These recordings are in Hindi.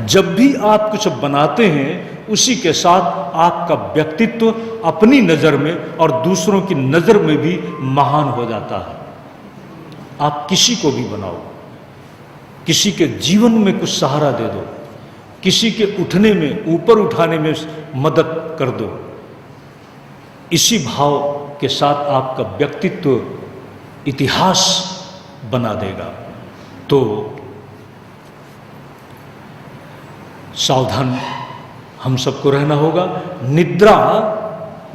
जब भी आप कुछ बनाते हैं उसी के साथ आपका व्यक्तित्व अपनी नज़र में और दूसरों की नज़र में भी महान हो जाता है। आप किसी को भी बनाओ, किसी के जीवन में कुछ सहारा दे दो, किसी के उठने में, ऊपर उठाने में मदद कर दो, इसी भाव के साथ आपका व्यक्तित्व इतिहास बना देगा। तो सावधान हम सबको रहना होगा। निद्रा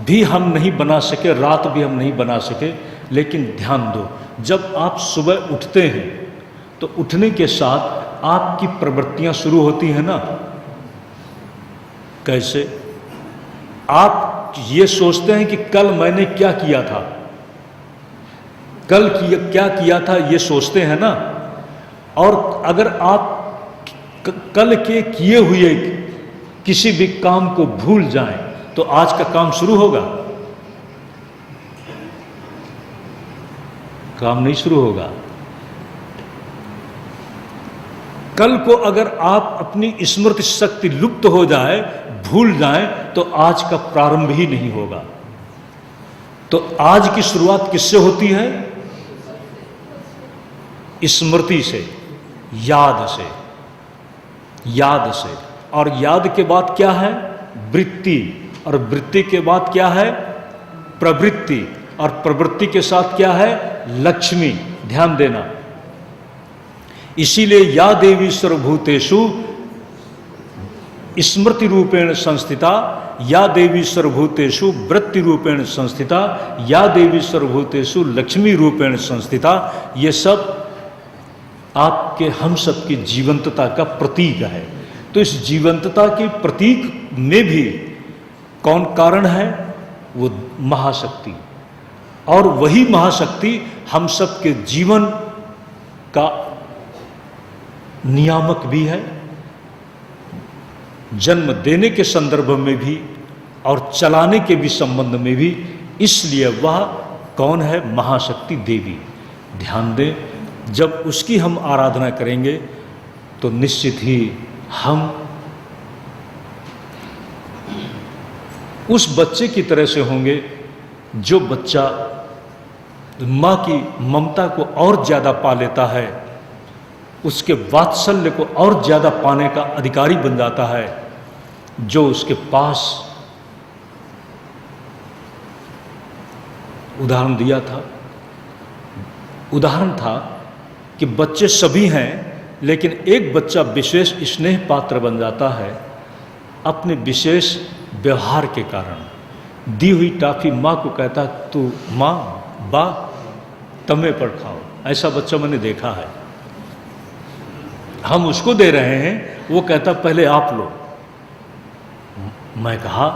भी हम नहीं बना सके, रात भी हम नहीं बना सके, लेकिन ध्यान दो, जब आप सुबह उठते हैं तो उठने के साथ आपकी प्रवृत्तियां शुरू होती हैं ना। कैसे? आप ये सोचते हैं कि कल मैंने क्या किया था, कल क्या किया था, ये सोचते हैं ना। और अगर आप कल के किए हुए किसी भी काम को भूल जाएं तो आज का काम शुरू होगा? काम नहीं शुरू होगा। कल को अगर आप अपनी स्मृति शक्ति लुप्त हो जाए, भूल जाए, तो आज का प्रारंभ ही नहीं होगा। तो आज की शुरुआत किससे होती है? स्मृति से, याद से, याद से। और याद के बाद क्या है? वृत्ति। और वृत्ति के बाद क्या है? प्रवृत्ति। और प्रवृत्ति के साथ क्या है? लक्ष्मी। ध्यान देना, इसीलिए या देवी सर्वभूतेषु स्मृति रूपेण संस्थिता, या देवी सर्वभूतेषु वृत्ति रूपेण संस्थिता, या देवी सर्वभूतेषु लक्ष्मी रूपेण संस्थिता, ये सब आपके हम सब की जीवंतता का प्रतीक है। तो इस जीवंतता के प्रतीक में भी कौन कारण है? वो महाशक्ति। और वही महाशक्ति हम सब के जीवन का नियामक भी है, जन्म देने के संदर्भ में भी और चलाने के भी संबंध में भी। इसलिए वह कौन है? महाशक्ति देवी। ध्यान दें, जब उसकी हम आराधना करेंगे तो निश्चित ही हम उस बच्चे की तरह से होंगे जो बच्चा माँ की ममता को और ज़्यादा पा लेता है, उसके वात्सल्य को और ज़्यादा पाने का अधिकारी बन जाता है। जो उसके पास उदाहरण दिया था, उदाहरण था कि बच्चे सभी हैं, लेकिन एक बच्चा विशेष स्नेह पात्र बन जाता है अपने विशेष व्यवहार के कारण। दी हुई टॉफी माँ को कहता, तू माँ बा तमे पर खाओ। ऐसा बच्चा मैंने देखा है। हम उसको दे रहे हैं, वो कहता पहले आप लो। मैं कहा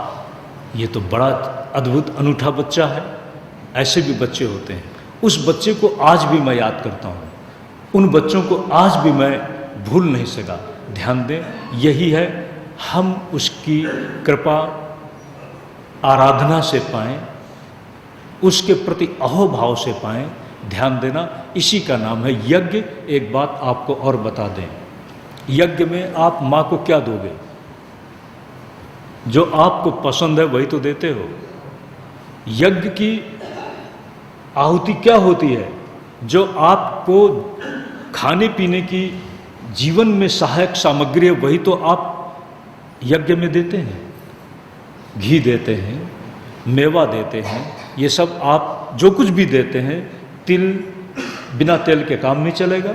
ये तो बड़ा अद्भुत अनूठा बच्चा है। ऐसे भी बच्चे होते हैं। उस बच्चे को आज भी मैं याद करता हूँ, उन बच्चों को आज भी मैं भूल नहीं सका। ध्यान दें, यही है, हम उसकी कृपा आराधना से पाएं, उसके प्रति अहोभाव से पाएं। ध्यान देना, इसी का नाम है यज्ञ। एक बात आपको और बता दें, यज्ञ में आप माँ को क्या दोगे? जो आपको पसंद है वही तो देते हो। यज्ञ की आहुति क्या होती है? जो आपको खाने पीने की जीवन में सहायक सामग्री है वही तो आप यज्ञ में देते हैं। घी देते हैं, मेवा देते हैं, ये सब आप जो कुछ भी देते हैं, तिल बिना तेल के काम नहीं चलेगा।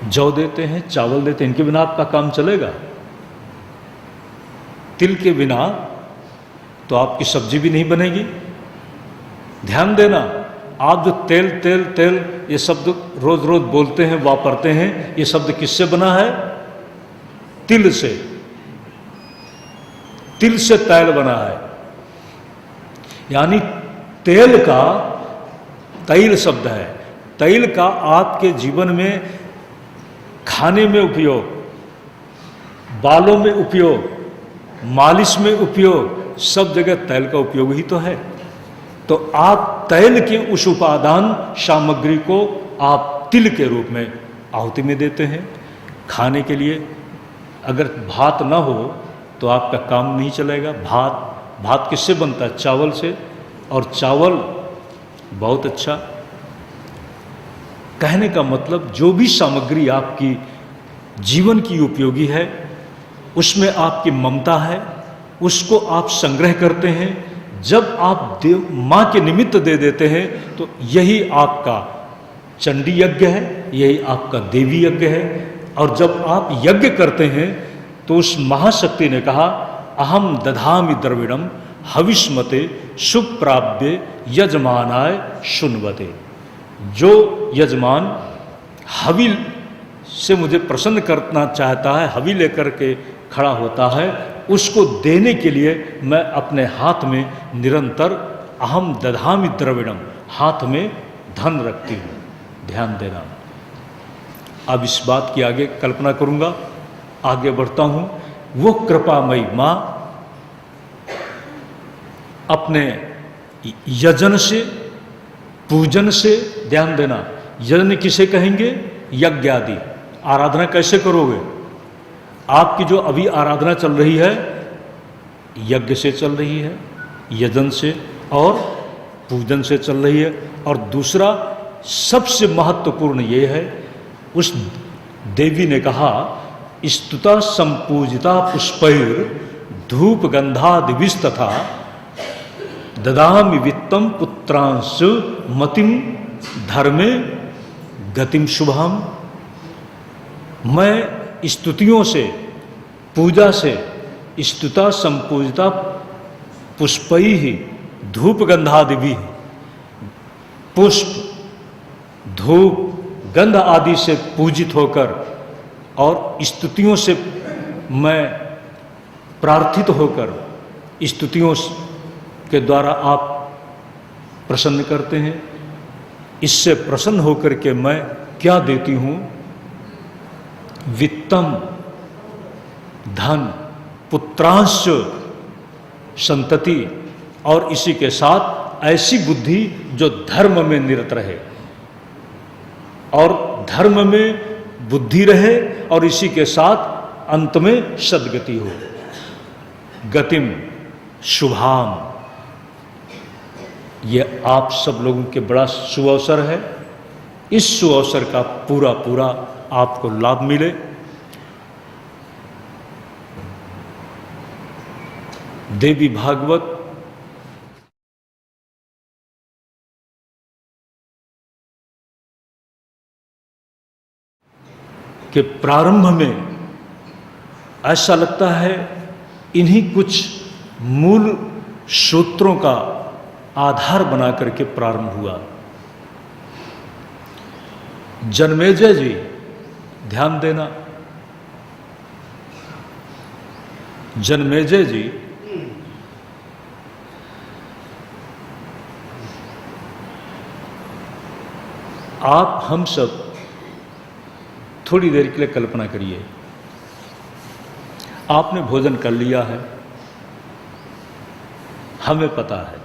जौ देते हैं, चावल देते हैं, इनके बिना आपका काम चलेगा? तिल के बिना तो आपकी सब्जी भी नहीं बनेगी। ध्यान देना, आप जो तेल तेल तेल ये शब्द रोज रोज बोलते हैं, वापरते हैं, ये शब्द किससे बना है? तिल से। तिल से तैल बना है, यानी तेल का, तैल शब्द है, तैल का आपके जीवन में खाने में उपयोग, बालों में उपयोग, मालिश में उपयोग, सब जगह तैल का उपयोग ही तो है। तो आप तैल के उस उपादान सामग्री को आप तिल के रूप में आहुति में देते हैं। खाने के लिए अगर भात ना हो तो आपका काम नहीं चलेगा। भात किससे बनता है? चावल से। और चावल बहुत अच्छा। कहने का मतलब जो भी सामग्री आपकी जीवन की उपयोगी है, उसमें आपकी ममता है, उसको आप संग्रह करते हैं। जब आप माँ के निमित्त दे देते हैं तो यही आपका चंडी यज्ञ है, यही आपका देवी यज्ञ है। और जब आप यज्ञ करते हैं तो उस महाशक्ति ने कहा, अहम दधामि द्रविणम हविष्मते सुप्राप्य यजमानाय शुन्वते। जो यजमान हवि से मुझे प्रसन्न करना चाहता है, हवि लेकर के खड़ा होता है, उसको देने के लिए मैं अपने हाथ में निरंतर अहम दधामि द्रविणम, हाथ में धन रखती हूँ। ध्यान देना। अब इस बात की आगे कल्पना करूँगा, आगे बढ़ता हूँ। वो कृपामयी माँ अपने यजन से, पूजन से, ध्यान देना, यजन किसे कहेंगे? यज्ञ आदि। आराधना कैसे करोगे? आपकी जो अभी आराधना चल रही है यज्ञ से चल रही है, यजन से और पूजन से चल रही है। और दूसरा सबसे महत्वपूर्ण ये है, उस देवी ने कहा, स्तुता संपूजिता पुष्पैर धूप गंधादिभिः तथा ददामि वित्तम पुत्रांश मतिम धर्मे गतिम शुभम। मैं स्तुतियों से, पूजा से, स्तुता संपूजिता पुष्पैः धूप गंधादिभिः, पुष्प, धूप, गंध आदि से पूजित होकर और स्तुतियों से मैं प्रार्थित होकर, स्तुतियों के द्वारा आप प्रसन्न करते हैं। इससे प्रसन्न होकर के मैं क्या देती हूँ? वित्तम, धन, पुत्रांश, संतति, और इसी के साथ ऐसी बुद्धि जो धर्म में निरत रहे, और धर्म में बुद्धि रहे, और इसी के साथ अंत में सद्गति हो। गतिम शुभाम। ये आप सब लोगों के बड़ा सुअवसर है। इस सुअवसर का पूरा पूरा आपको लाभ मिले। देवी भागवत के प्रारंभ में ऐसा लगता है इन्हीं कुछ मूल सूत्रों का आधार बना करके प्रारंभ हुआ। जन्मेजय जी, ध्यान देना, जन्मेजय जी आप हम सब थोड़ी देर के लिए कल्पना करिए, आपने भोजन कर लिया है, हमें पता है,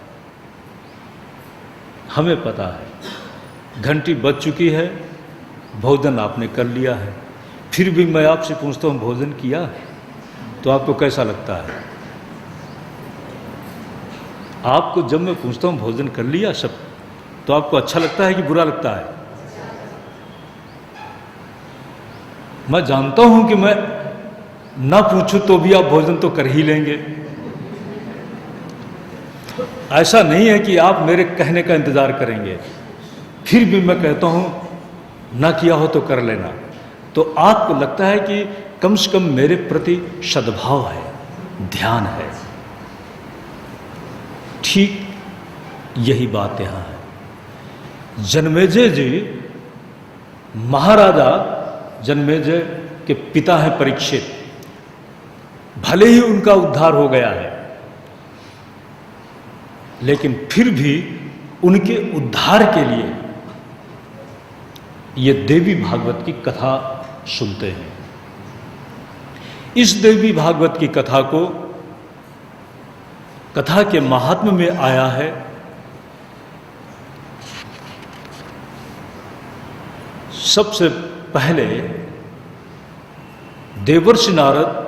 हमें पता है, घंटी बज चुकी है, भोजन आपने कर लिया है। फिर भी मैं आपसे पूछता हूं भोजन किया तो आपको कैसा लगता है? आपको जब मैं पूछता हूं भोजन कर लिया सब, तो आपको अच्छा लगता है कि बुरा लगता है? मैं जानता हूं कि मैं ना पूछूं तो भी आप भोजन तो कर ही लेंगे। ऐसा नहीं है कि आप मेरे कहने का इंतजार करेंगे। फिर भी मैं कहता हूं ना किया हो तो कर लेना, तो आपको लगता है कि कम से कम मेरे प्रति सद्भाव है, ध्यान है। ठीक यही बात यहां है। जन्मेजय जी, महाराजा जन्मेजय के पिता हैं परीक्षित, भले ही उनका उद्धार हो गया है, लेकिन फिर भी उनके उद्धार के लिए ये देवी भागवत की कथा सुनते हैं। इस देवी भागवत की कथा को, कथा के महात्म्य में आया है सबसे पहले देवर्षि नारद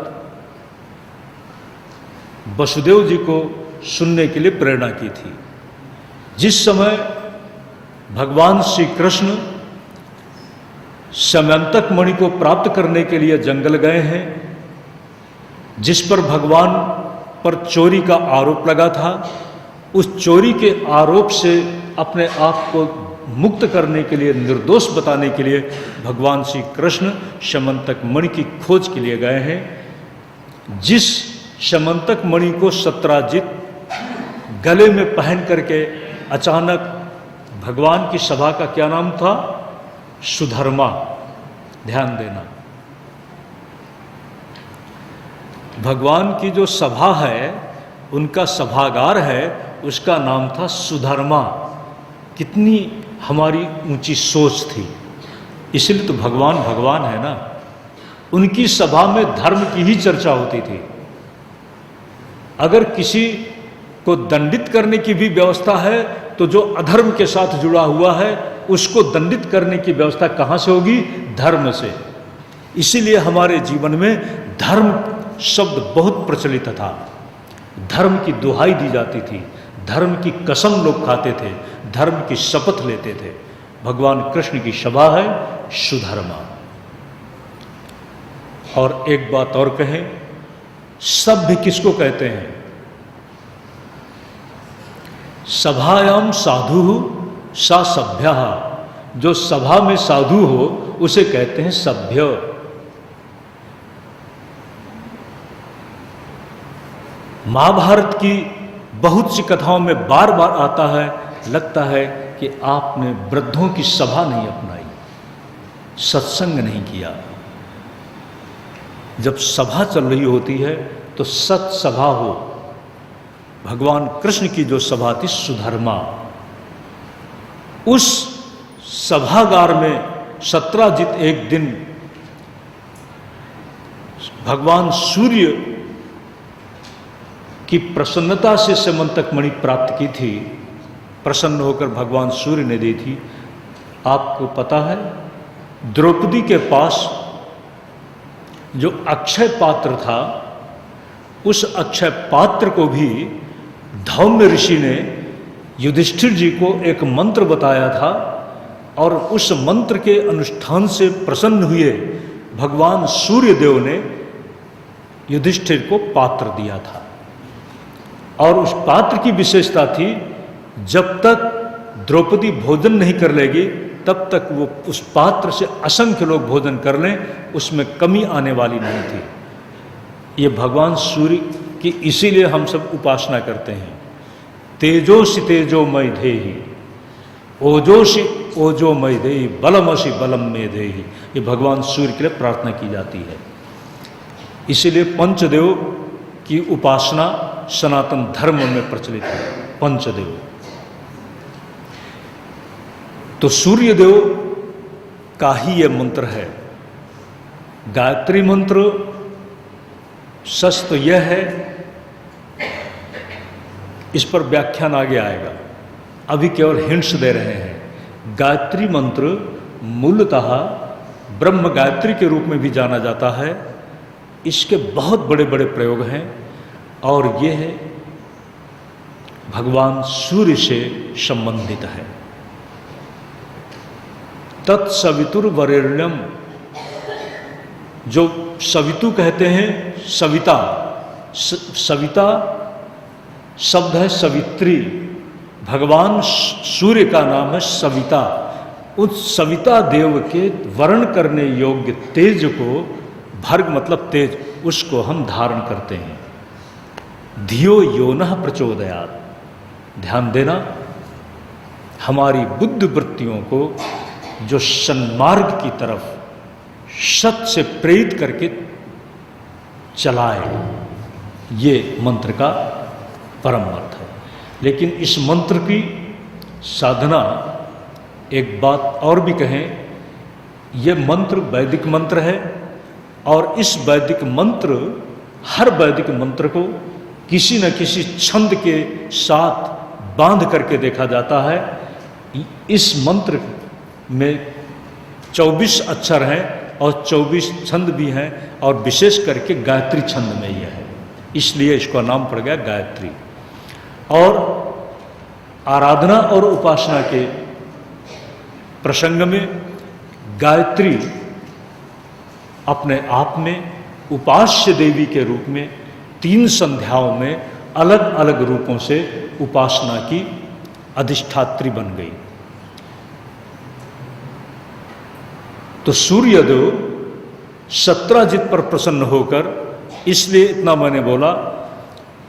वसुदेव जी को सुनने के लिए प्रेरणा की थी। जिस समय भगवान श्री कृष्ण समयंतक मणि को प्राप्त करने के लिए जंगल गए हैं, जिस पर भगवान पर चोरी का आरोप लगा था, उस चोरी के आरोप से अपने आप को मुक्त करने के लिए, निर्दोष बताने के लिए भगवान श्री कृष्ण समयंतक मणि की खोज के लिए गए हैं। जिस समयंतक मणि को सत्राजित गले में पहन करके अचानक भगवान की सभा का क्या नाम था? सुधर्मा। ध्यान देना, भगवान की जो सभा है, उनका सभागार है, उसका नाम था सुधर्मा। कितनी हमारी ऊंची सोच थी। इसलिए तो भगवान भगवान है ना। उनकी सभा में धर्म की ही चर्चा होती थी। अगर किसी को दंडित करने की भी व्यवस्था है तो जो अधर्म के साथ जुड़ा हुआ है उसको दंडित करने की व्यवस्था कहाँ से होगी? धर्म से। इसीलिए हमारे जीवन में धर्म शब्द बहुत प्रचलित था। धर्म की दुहाई दी जाती थी, धर्म की कसम लोग खाते थे, धर्म की शपथ लेते थे। भगवान कृष्ण की सभा है सुधर्मा। और एक बात और कहें, सभ्य किसको कहते हैं? सभायाम साधु सा सभ्य। जो सभा में साधु हो उसे कहते हैं सभ्य। महाभारत की बहुत सी कथाओं में बार बार आता है, लगता है कि आपने वृद्धों की सभा नहीं अपनाई, सत्संग नहीं किया। जब सभा चल रही होती है तो सत्सभा हो। भगवान कृष्ण की जो सभा थी सुधर्मा, उस सभागार में सत्राजित एक दिन भगवान सूर्य की प्रसन्नता से समयंतक मणि प्राप्त की थी। प्रसन्न होकर भगवान सूर्य ने दी थी। आपको पता है, द्रौपदी के पास जो अक्षय पात्र था, उस अक्षय पात्र को भी धौम्य ऋषि ने युधिष्ठिर जी को एक मंत्र बताया था और उस मंत्र के अनुष्ठान से प्रसन्न हुए भगवान सूर्य देव ने युधिष्ठिर को पात्र दिया था। और उस पात्र की विशेषता थी, जब तक द्रौपदी भोजन नहीं कर लेगी तब तक वो उस पात्र से असंख्य लोग भोजन कर लें, उसमें कमी आने वाली नहीं थी। ये भगवान सूर्य की इसीलिए हम सब उपासना करते हैं। तेजोसि तेजोमय देहि, ओजोसि ओजोमय देहि, बलमसि बलम में देहि। ये भगवान सूर्य के लिए प्रार्थना की जाती है। इसीलिए पंचदेव की उपासना सनातन धर्म में प्रचलित है। पंचदेव तो सूर्यदेव का ही यह मंत्र है। गायत्री मंत्र सच तो यह है, इस पर व्याख्यान आगे आएगा, अभी केवल हिंट्स दे रहे हैं। गायत्री मंत्र मूलतः ब्रह्म गायत्री के रूप में भी जाना जाता है। इसके बहुत बड़े बड़े प्रयोग हैं और यह भगवान सूर्य से संबंधित है। तत्सवितुर्वरेण्यम, जो सवितु कहते हैं सविता, सविता शब्द है सवित्री। भगवान सूर्य का नाम है सविता। उस सविता देव के वर्ण करने योग्य तेज को, भर्ग मतलब तेज, उसको हम धारण करते हैं। धियो योनः प्रचोदयात्। ध्यान देना, हमारी बुद्ध वृत्तियों को जो सन्मार्ग की तरफ सत से प्रेरित करके चलाए, ये मंत्र का परम अर्थ है। लेकिन इस मंत्र की साधना, एक बात और भी कहें, यह मंत्र वैदिक मंत्र है और इस वैदिक मंत्र, हर वैदिक मंत्र को किसी न किसी छंद के साथ बांध करके देखा जाता है। इस मंत्र में 24 अक्षर हैं और 24 छंद भी हैं, और विशेष करके गायत्री छंद में यह है, इसलिए इसका नाम पड़ गया गायत्री। और आराधना और उपासना के प्रसंग में गायत्री अपने आप में उपास्य देवी के रूप में 3 संध्याओं में अलग अलग रूपों से उपासना की अधिष्ठात्री बन गई। तो सूर्यदेव सत्राजित पर प्रसन्न होकर, इसलिए इतना मैंने बोला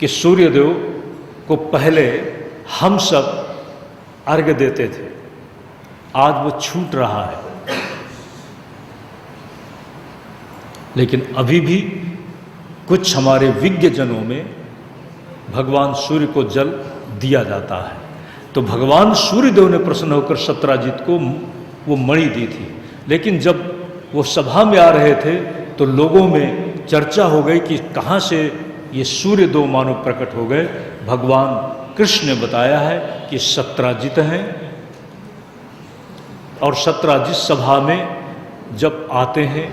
कि सूर्यदेव को पहले हम सब अर्घ्य देते थे, आज वो छूट रहा है, लेकिन अभी भी कुछ हमारे विज्ञजनों में भगवान सूर्य को जल दिया जाता है। तो भगवान सूर्यदेव ने प्रसन्न होकर सत्राजित को वो मणि दी थी, लेकिन जब वो सभा में आ रहे थे तो लोगों में चर्चा हो गई कि कहाँ से ये सूर्यदेव मानो प्रकट हो गए। भगवान कृष्ण ने बताया है कि सत्राजित हैं, और सत्राजित सभा में जब आते हैं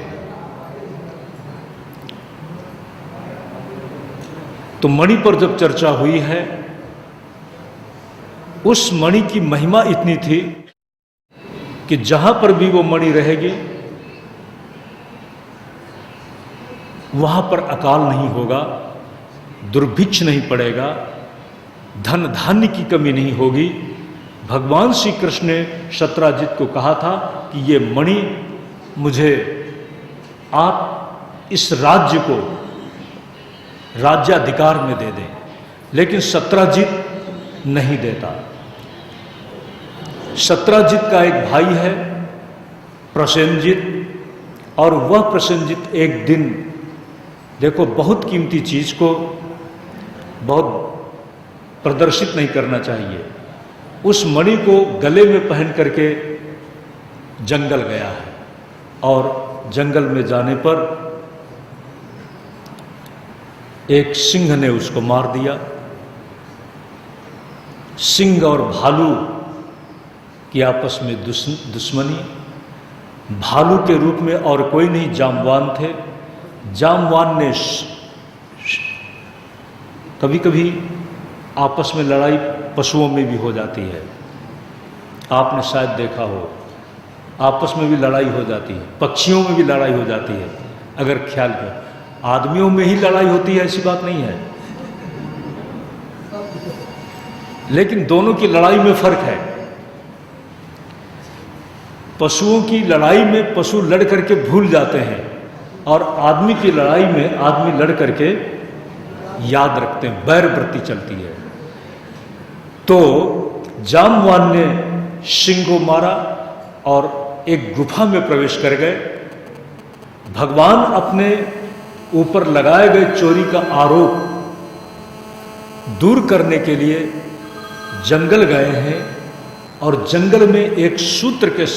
तो मणि पर जब चर्चा हुई है, उस मणि की महिमा इतनी थी कि जहां पर भी वो मणि रहेगी वहां पर अकाल नहीं होगा, दुर्भिक्ष नहीं पड़ेगा, धन धान्य की कमी नहीं होगी। भगवान श्री कृष्ण ने सत्राजित को कहा था कि ये मणि मुझे आप इस राज्य को राज्याधिकार में दे दें, लेकिन सत्राजित नहीं देता। सत्राजित का एक भाई है प्रसेनजित, और वह प्रसेनजित एक दिन, देखो बहुत कीमती चीज को बहुत प्रदर्शित नहीं करना चाहिए, उस मणि को गले में पहन करके जंगल गया है, और जंगल में जाने पर एक सिंह ने उसको मार दिया। सिंह और भालू की आपस में दुश्मनी, भालू के रूप में और कोई नहीं जामवान थे। जामवान ने कभी कभी आपस में लड़ाई पशुओं में भी हो जाती है, आपने शायद देखा हो, आपस में भी लड़ाई हो जाती है, पक्षियों में भी लड़ाई हो जाती है। अगर ख्याल करें, आदमियों में ही लड़ाई होती है ऐसी बात नहीं है, लेकिन दोनों की लड़ाई में फर्क है। पशुओं की लड़ाई में पशु लड़ करके भूल जाते हैं, और आदमी की लड़ाई में आदमी लड़ करके याद रखते हैं, बैर वृत्ति चलती है। तो जामवान ने सिंह को मारा और एक गुफा में प्रवेश कर गए। भगवान अपने ऊपर लगाए गए चोरी का आरोप दूर करने के लिए जंगल गए हैं, और जंगल में एक सूत्र के